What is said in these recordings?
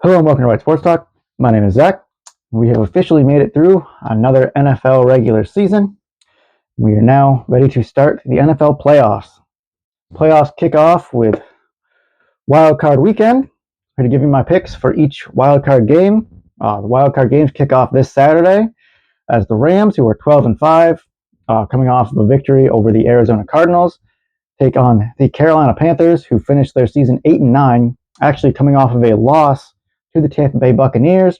Hello and welcome to White Sports Talk. My name is Zach. We have officially made it through another NFL regular season. We are now ready to start the NFL playoffs. Playoffs kick off with Wild Card Weekend. I'm going to give you my picks for each Wild Card game. The Wild Card games kick off this Saturday as the Rams, who are 12-5, coming off of a victory over the Arizona Cardinals, take on the Carolina Panthers, who finished their season 8-9, actually coming off of a loss to the Tampa Bay Buccaneers,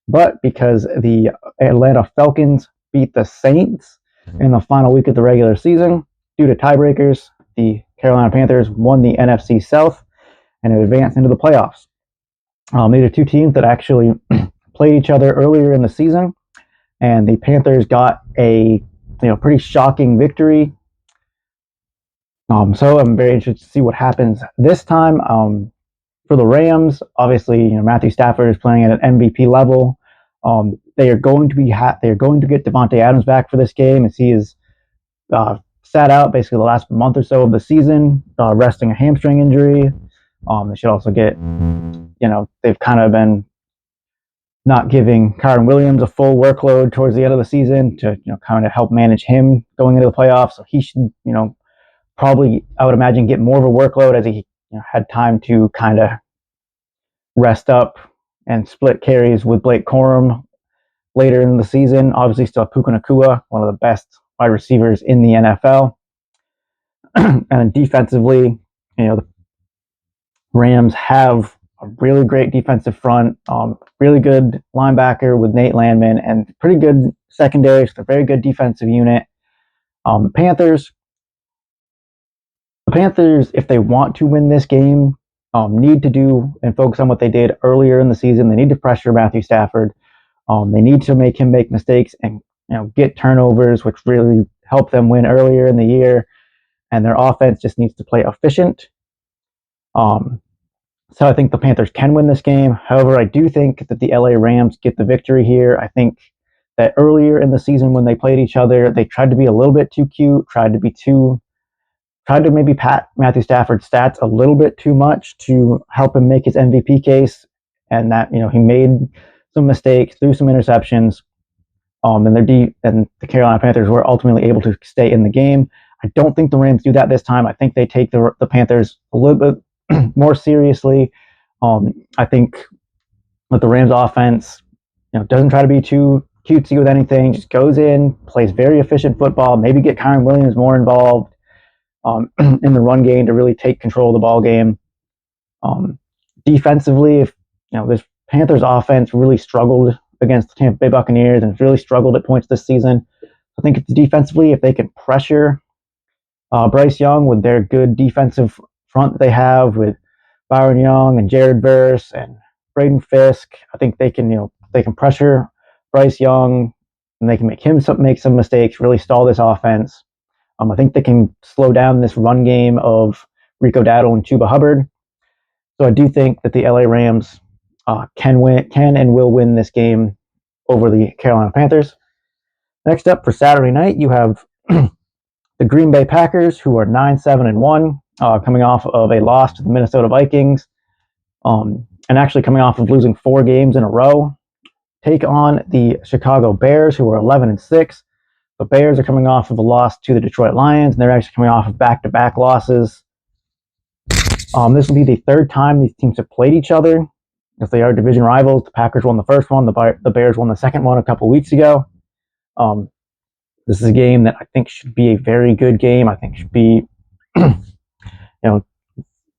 but because the Atlanta Falcons beat the Saints in the final week of the regular season, due to tiebreakers, the Carolina Panthers won the NFC South and have advanced into the playoffs. These are two teams that actually played each other earlier in the season, and the Panthers got a pretty shocking victory. So I'm very interested to see what happens this time. For the Rams, obviously, Matthew Stafford is playing at an MVP level. They are going to get Davante Adams back for this game, as he is sat out basically the last month or so of the season, resting a hamstring injury. They should also get, they've kind of been not giving Kyren Williams a full workload towards the end of the season to kind of help manage him going into the playoffs. So he should, probably, I would imagine, get more of a workload as he had time to kind of rest up and split carries with Blake Corum later in the season. Obviously, still Puka Nacua, one of the best wide receivers in the NFL. And defensively, the Rams have a really great defensive front, really good linebacker with Nate Landman, and pretty good secondary. So they're a very good defensive unit. The Panthers, if they want to win this game, need to do and focus on what they did earlier in the season. They need to pressure Matthew Stafford. They need to make him make mistakes and get turnovers, which really help them win earlier in the year. And their offense just needs to play efficient. So I think the Panthers can win this game. However, I do think that the LA Rams get the victory here. I think that earlier in the season when they played each other, they tried to be a little bit too cute, tried to maybe pat Matthew Stafford's stats a little bit too much to help him make his MVP case, and that he made some mistakes, threw some interceptions, and the Carolina Panthers were ultimately able to stay in the game. I don't think the Rams do that this time. I think they take the Panthers a little bit more seriously. I think that the Rams offense doesn't try to be too cutesy with anything, just goes in, plays very efficient football, maybe get Kyren Williams more involved in the run game to really take control of the ball game. Defensively, if this Panthers offense really struggled against the Tampa Bay Buccaneers and really struggled at points this season. I think defensively, if they can pressure Bryce Young with their good defensive front that they have with Byron Young and Jared Verse and Braden Fisk, I think they can pressure Bryce Young and they can make some mistakes, really stall this offense. I think they can slow down this run game of Rico Dowdle and Chuba Hubbard. So I do think that the LA Rams can and will win this game over the Carolina Panthers. Next up for Saturday night, you have the Green Bay Packers, who are 9-7-1, coming off of a loss to the Minnesota Vikings, and actually coming off of losing 4 games in a row, take on the Chicago Bears, who are 11-6. The Bears are coming off of a loss to the Detroit Lions, and they're actually coming off of back-to-back losses. This will be the third time these teams have played each other, as they are division rivals. The Packers won the first one, the Bears won the second one a couple weeks ago. This is a game that I think should be a very good game. I think should be,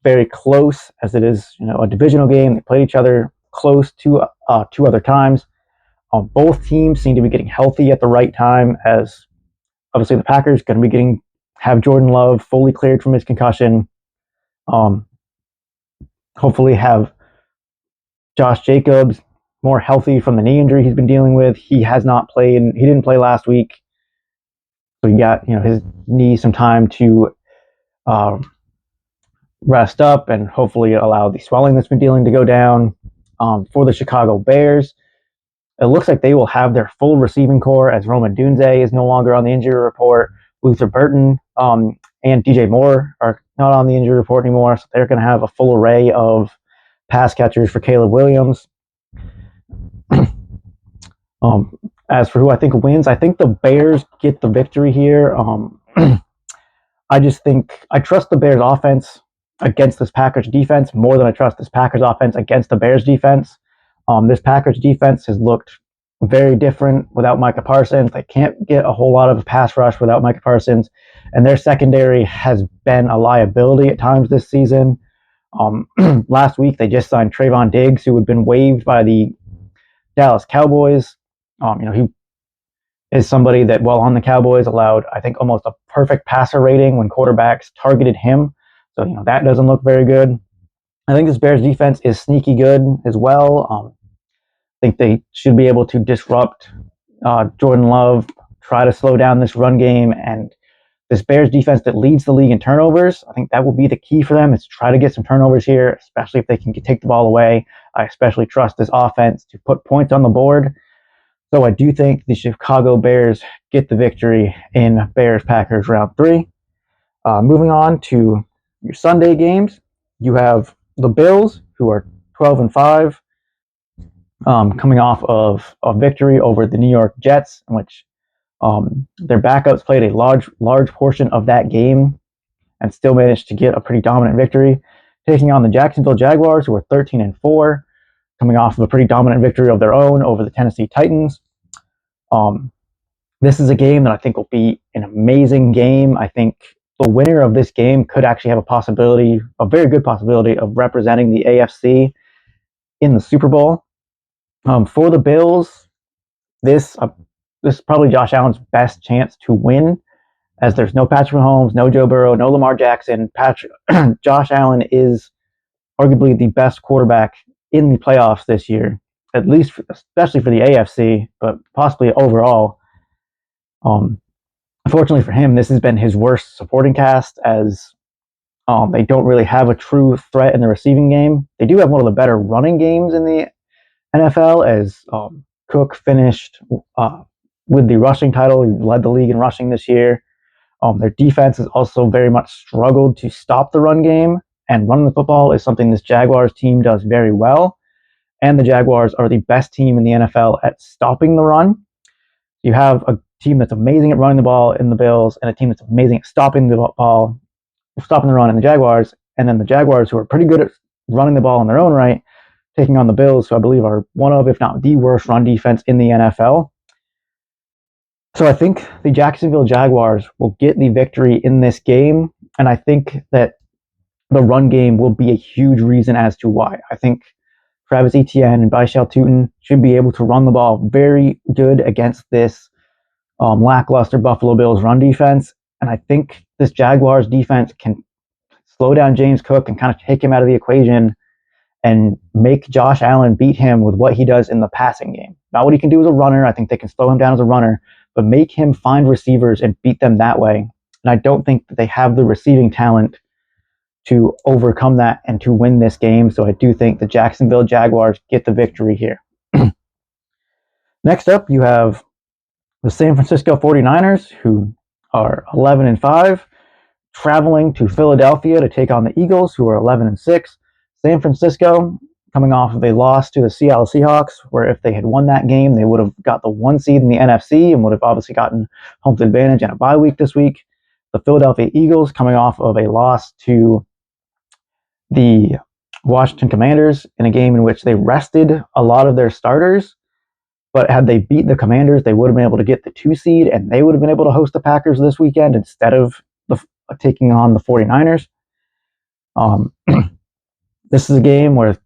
very close, as it is, a divisional game. They played each other close to 2 other times. Both teams seem to be getting healthy at the right time, as obviously the Packers going to be have Jordan Love fully cleared from his concussion. Hopefully have Josh Jacobs more healthy from the knee injury he's been dealing with. He has not played. He didn't play last week, so he got his knee some time to rest up and hopefully allow the swelling that's been dealing to go down. For the Chicago Bears, it looks like they will have their full receiving core, as Roman Dunze is no longer on the injury report. Luther Burton and DJ Moore are not on the injury report anymore, so they're going to have a full array of pass catchers for Caleb Williams. Um, as for who I think wins, I think the Bears get the victory here. I just think I trust the Bears offense against this Packers defense more than I trust this Packers offense against the Bears defense. This Packers defense has looked very different without Micah Parsons. They can't get a whole lot of pass rush without Micah Parsons, and their secondary has been a liability at times this season. Last week they just signed Trayvon Diggs, who had been waived by the Dallas Cowboys. He is somebody that, while on the Cowboys, allowed, I think, almost a perfect passer rating when quarterbacks targeted him. So, that doesn't look very good. I think this Bears defense is sneaky good as well. I think they should be able to disrupt Jordan Love, try to slow down this run game, and this Bears defense that leads the league in turnovers. I think that will be the key for them, is to try to get some turnovers here, especially if they can take the ball away. I especially trust this offense to put points on the board. So I do think the Chicago Bears get the victory in Bears-Packers round 3. Moving on to your Sunday games, you have the Bills, who are 12-5, coming off of a victory over the New York Jets, in which their backups played a large portion of that game and still managed to get a pretty dominant victory, taking on the Jacksonville Jaguars, who are 13-4, coming off of a pretty dominant victory of their own over the Tennessee Titans. This is a game that I think will be an amazing game. I think the winner of this game could actually have a very good possibility of representing the AFC in the Super Bowl. For the Bills, this is probably Josh Allen's best chance to win, as there's no Patrick Mahomes, no Joe Burrow, no Lamar Jackson. Josh Allen is arguably the best quarterback in the playoffs this year, at least, especially for the AFC, but possibly overall. Unfortunately for him, this has been his worst supporting cast, as they don't really have a true threat in the receiving game. They do have one of the better running games in the NFL, as Cook finished with the rushing title. He led the league in rushing this year. Their defense has also very much struggled to stop the run game, and running the football is something this Jaguars team does very well. And the Jaguars are the best team in the NFL at stopping the run. You have a team that's amazing at running the ball in the Bills, and a team that's amazing at stopping the ball, stopping the run in the Jaguars, and then the Jaguars, who are pretty good at running the ball in their own right, taking on the Bills, who I believe are one of, if not the worst run defense in the NFL. So I think the Jacksonville Jaguars will get the victory in this game, and I think that the run game will be a huge reason as to why. I think Travis Etienne and Bishal Tutin should be able to run the ball very good against this lackluster Buffalo Bills run defense, and I think this Jaguars defense can slow down James Cook and kind of take him out of the equation and make Josh Allen beat him with what he does in the passing game. Not what he can do as a runner. I think they can slow him down as a runner, but make him find receivers and beat them that way. And I don't think that they have the receiving talent to overcome that and to win this game. So I do think the Jacksonville Jaguars get the victory here. Next up, you have the San Francisco 49ers, who are 11-5, traveling to Philadelphia to take on the Eagles, who are 11-6. San Francisco, coming off of a loss to the Seattle Seahawks, where if they had won that game, they would have got the 1 seed in the NFC and would have obviously gotten home advantage and a bye week this week. The Philadelphia Eagles, coming off of a loss to the Washington Commanders in a game in which they rested a lot of their starters. But had they beat the Commanders, they would have been able to get the 2 seed, and they would have been able to host the Packers this weekend instead of taking on the 49ers. This is a game where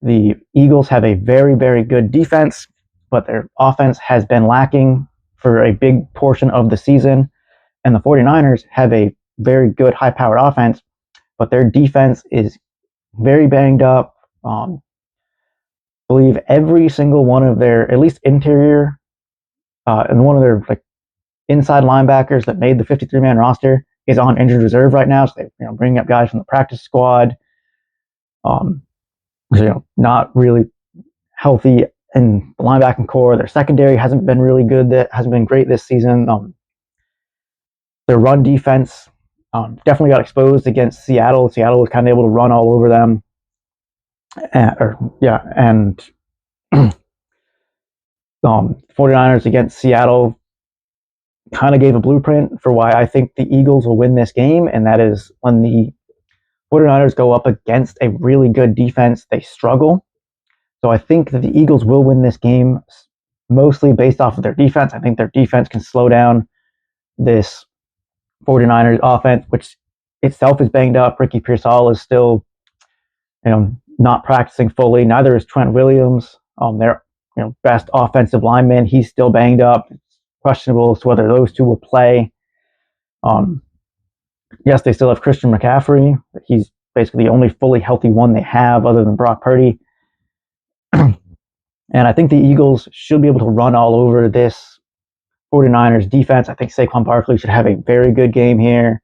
the Eagles have a very, very good defense, but their offense has been lacking for a big portion of the season. And the 49ers have a very good high-powered offense, but their defense is very banged up. I believe every single one of their, at least interior, and one of their inside linebackers that made the 53-man roster is on injured reserve right now. So they're bringing up guys from the practice squad. Not really healthy in the linebacking core. Their secondary hasn't been really good. That hasn't been great this season. Their run defense definitely got exposed against Seattle. Seattle was kind of able to run all over them. And 49ers against Seattle kind of gave a blueprint for why I think the Eagles will win this game, and that is when the 49ers go up against a really good defense, they struggle. So I think that the Eagles will win this game mostly based off of their defense. I think their defense can slow down this 49ers offense, which itself is banged up. Ricky Pearsall is still, not practicing fully. Neither is Trent Williams. Their best offensive lineman, he's still banged up. It's questionable as to whether those two will play. Yes, they still have Christian McCaffrey. He's basically the only fully healthy one they have other than Brock Purdy. And I think the Eagles should be able to run all over this 49ers defense. I think Saquon Barkley should have a very good game here.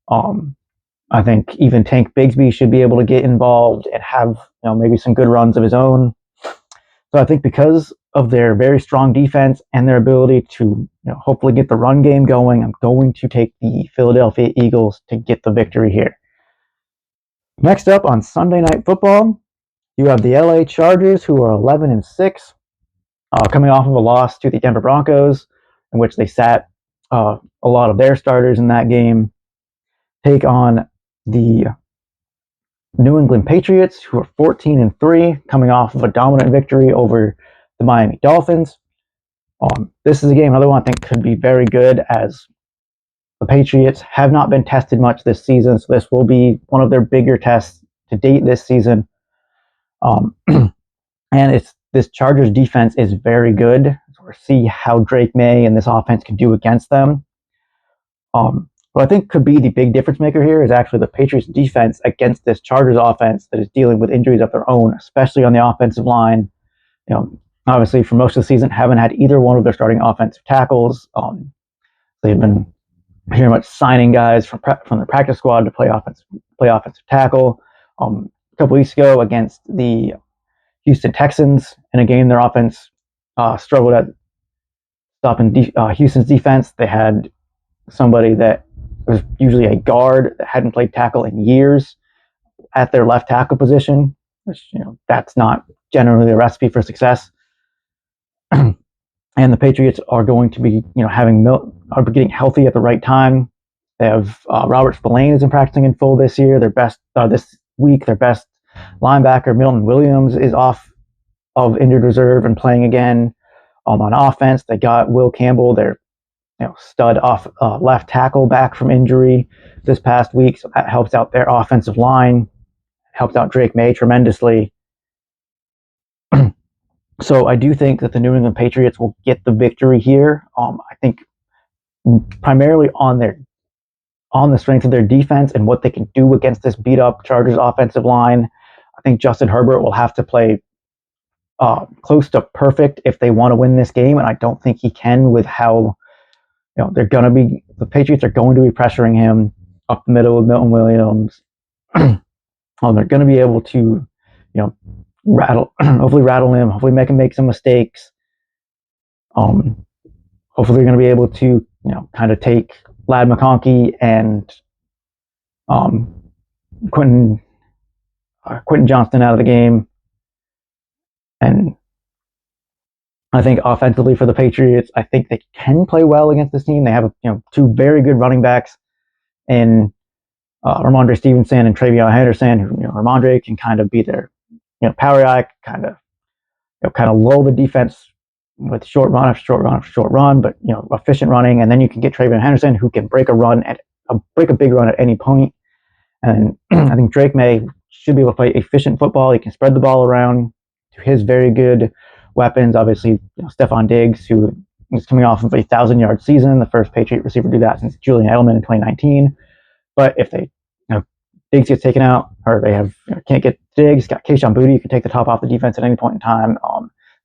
I think even Tank Bigsby should be able to get involved and have maybe some good runs of his own. So I think because of their very strong defense and their ability to hopefully get the run game going, I'm going to take the Philadelphia Eagles to get the victory here. Next up on Sunday Night Football, you have the LA Chargers, who are 11-6, coming off of a loss to the Denver Broncos, in which they sat a lot of their starters in that game, take on the New England Patriots, who are 14-3, coming off of a dominant victory over the Miami Dolphins. This is a game, another one I think could be very good, as the Patriots have not been tested much this season, so this will be one of their bigger tests to date this season. And this Chargers defense is very good. So we'll see how Drake May and this offense can do against them. What I think could be the big difference maker here is actually the Patriots defense against this Chargers offense that is dealing with injuries of their own, especially on the offensive line. Obviously for most of the season haven't had either one of their starting offensive tackles. They've been pretty much signing guys from the practice squad to play offensive tackle. A couple weeks ago against the Houston Texans, in a game their offense struggled at stopping Houston's defense. They had somebody that was usually a guard that hadn't played tackle in years at their left tackle position, which that's not generally a recipe for success. And the Patriots are going to be are getting healthy at the right time. They have Robert Spillane has been practicing in full this year. This week, their best linebacker Milton Williams is off of injured reserve and playing again. On offense, they got Will Campbell, their stud off left tackle, back from injury this past week, so that helps out their offensive line, helps out Drake May tremendously. So I do think that the New England Patriots will get the victory here. I think primarily on the strength of their defense and what they can do against this beat up Chargers offensive line. I think Justin Herbert will have to play close to perfect if they want to win this game, and I don't think he can with how the Patriots are going to be pressuring him up the middle with Milton Williams. They're going to be able to hopefully rattle him, hopefully make him make some mistakes. Hopefully they're going to be able to kind of take Ladd McConkey and Quentin Johnston out of the game. And I think offensively for the Patriots, I think they can play well against this team. They have two very good running backs in Ramondre Stevenson and Travion Henderson. Who Ramondre can kind of be their power guy, kind of lull the defense with short run after short run after short run, but efficient running. And then you can get Travion Henderson, who can break a big run at any point. And I think Drake May should be able to play efficient football. He can spread the ball around to his very good weapons. Obviously, Stephon Diggs, who is coming off of a 1,000-yard season, the first Patriot receiver to do that since Julian Edelman in 2019. But if they, Diggs gets taken out, or they can't get Diggs, got Kayshon Boutte, who can take the top off the defense at any point in time.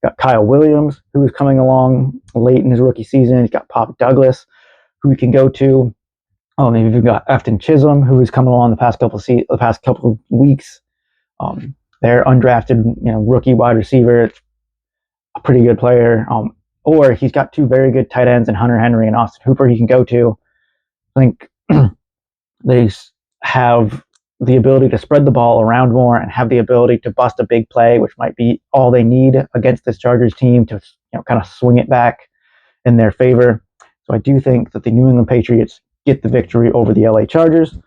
Got Kyle Williams, who is coming along late in his rookie season. He's got Pop Douglas, who he can go to. Maybe we've got Afton Chisholm, who has come along the past couple of weeks. Their undrafted, rookie wide receiver. It's a pretty good player. Or he's got two very good tight ends in Hunter Henry and Austin Hooper he can go to. I think they have the ability to spread the ball around more and have the ability to bust a big play, which might be all they need against this Chargers team to kind of swing it back in their favor. So I do think that the New England Patriots get the victory over the LA Chargers.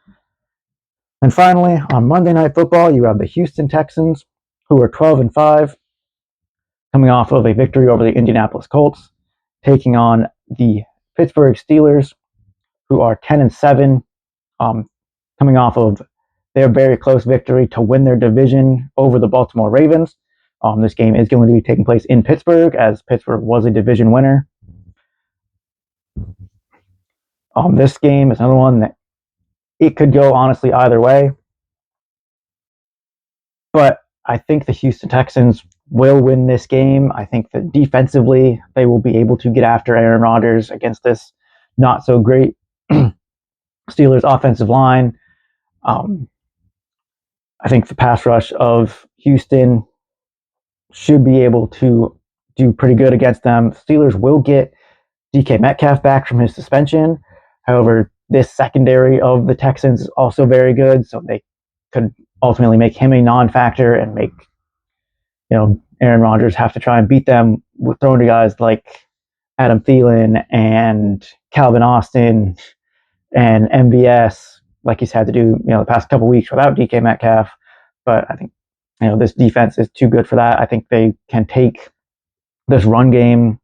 And finally, on Monday Night Football, you have the Houston Texans, who are 12-5, coming off of a victory over the Indianapolis Colts, taking on the Pittsburgh Steelers, who are 10-7, coming off of their very close victory to win their division over the Baltimore Ravens. This game is going to be taking place in Pittsburgh, as Pittsburgh was a division winner. This game is another one that it could go honestly either way, but I think the Houston Texans will win this game. I think that defensively they will be able to get after Aaron Rodgers against this not so great Steelers offensive line. I think the pass rush of Houston should be able to do pretty good against them. Steelers will get DK Metcalf back from his suspension. However, this secondary of the Texans is also very good, so they could ultimately make him a non-factor and make Aaron Rodgers have to try and beat them with throwing to guys like Adam Thielen and Calvin Austin and MVS, like he's had to do the past couple weeks without DK Metcalf. But I think this defense is too good for that. I think they can take this run game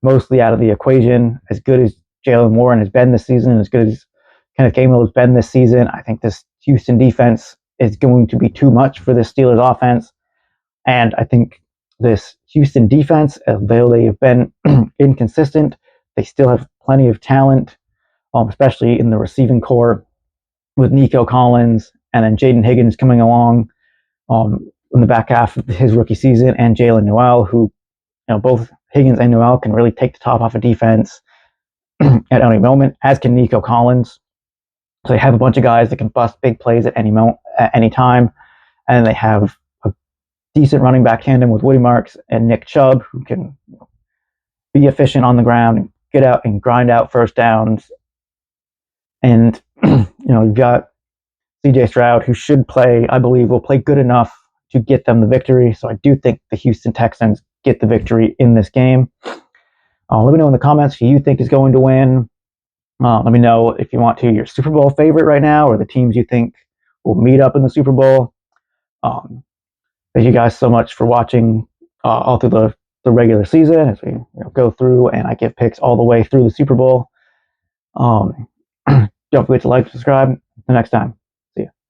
mostly out of the equation. As good as Jaylen Warren has been this season, as good as Kenneth Gainwell has been this season, I think this Houston defense is going to be too much for the Steelers offense. And I think this Houston defense, though they have been inconsistent, they still have plenty of talent, especially in the receiving core with Nico Collins and then Jaden Higgins coming along in the back half of his rookie season, and Jalen Noel, who both Higgins and Noel can really take the top off of defense at any moment, as can Nico Collins. So they have a bunch of guys that can bust big plays at any time, and they have a decent running back tandem with Woody Marks and Nick Chubb, who can be efficient on the ground and get out and grind out first downs. And you've got CJ Stroud, who should play, I believe, will play good enough to get them the victory. So I do think the Houston Texans get the victory in this game. Let me know in the comments who you think is going to win. Let me know if you want to your Super Bowl favorite right now, or the teams you think will meet up in the Super Bowl. Thank you guys so much for watching all through the regular season as we go through and I give picks all the way through the Super Bowl. Don't forget to like, subscribe. Until next time.